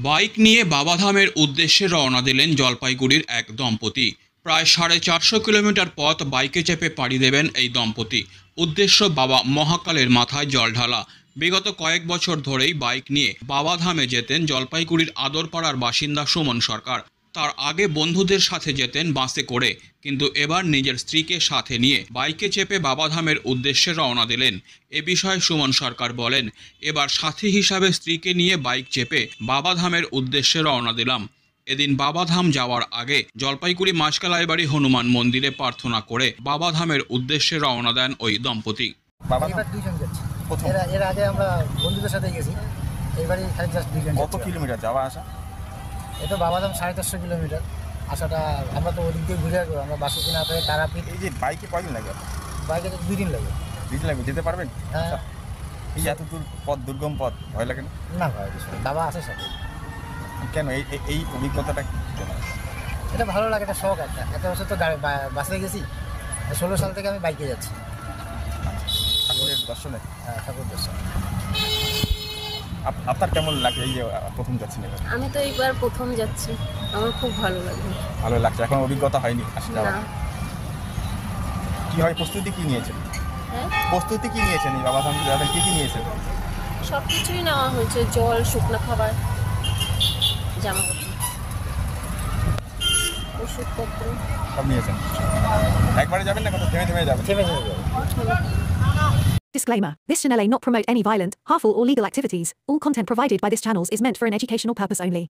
Bike নিয়ে বাবাধামের উদ্দেশ্যে রওনা দিলেন জলপাইগুড়ির এক দম্পতি। প্রায় 450 কিলোমিটার পথ বাইকে চেপে পাড়ি দেবেন এই দম্পতি। উদ্দেশ্য বাবা মহাকালের মাথায় জল ঢালা। বিগত কয়েক বছর ধরেই বাইক নিয়ে বাবাধামে যেতেন জলপাইগুড়ির আদরপাড়ার বাসিন্দা সুমন সরকার। তার আগে বন্ধুদের সাথে যেতেন বাসে করে, কিন্তু এবার নিজের স্ত্রীকে সাথে নিয়ে বাইকে চেপে বাবাধামের উদ্দেশ্যে রওনা দিলেন। এ বিষয়ে সুমন সরকার বলেন, এবার সাথী হিসাবে স্ত্রীকে নিয়ে বাইক চেপে বাবাধামের উদ্দেশ্যে রওনা দিলাম। এদিন বাবাধাম যাওয়ার আগে জলপাইগুড়ি মাসকালাইবাড়ি হনুমান মন্দিরে প্রার্থনা করে বাবাধামের উদ্দেশ্যে রওনা দেন ওই দম্পতি। এর আগে আমরা বন্ধুদের সাথে গেছি, এবারে খালি জাস্ট দুইজন। কত কিলোমিটার যাওয়া আসা? এটা বাবাধাম 450 কিলোমিটার। আসাটা আমরা তো ওদিক দিয়ে ঘুরে আসবো, আমরা বাসুকি না পেয়ে তারাপীঠ। এই যে বাইকে কয়দিন লাগে? বাইকে তো 2 দিন লাগে। 2 দিন লাগবে, যেতে পারবেন? হ্যাঁ। এই এত দূর পথ, দুর্গম পথ, ভয় লাগে না? না ভয় কিছু না, বাবা আছে সাথে। কেন এই অভিজ্ঞতাটা কেন? এটা ভালো লাগে, এটা শখ একটা। এত বছর তো বাসে গেছি, 16 সাল থেকে আমি বাইকে যাচ্ছি। ঠাকুরের দর্শনে? হ্যাঁ, ঠাকুর দর্শন। আপনার কেমন লাগে এই যে প্রথম যাচ্ছেন? আমি তো এইবার প্রথম যাচ্ছি, আমার খুব ভালো লাগে। ভালো লাগছে, এখন অভিজ্ঞতা হয়নি আসলে? না। কীভাবে প্রস্তুতি কী নিয়েছেন? হ্যাঁ, প্রস্তুতি কী নিয়েছেন এই বাবাধাম যাবেন, কী নিয়েছেন? সব কিছুই নেওয়া হয়েছে, জল, শুকনো খাবার, জামাকাপড়, ওষুধপত্র সব নিয়েছেন? একবারে যাবেন না কত থেমে থেমে যাবেন? থেমে থেমে যাবো। Disclaimer. This channel may not promote any violent, harmful or legal activities. All content provided by this channel is meant for an educational purpose only.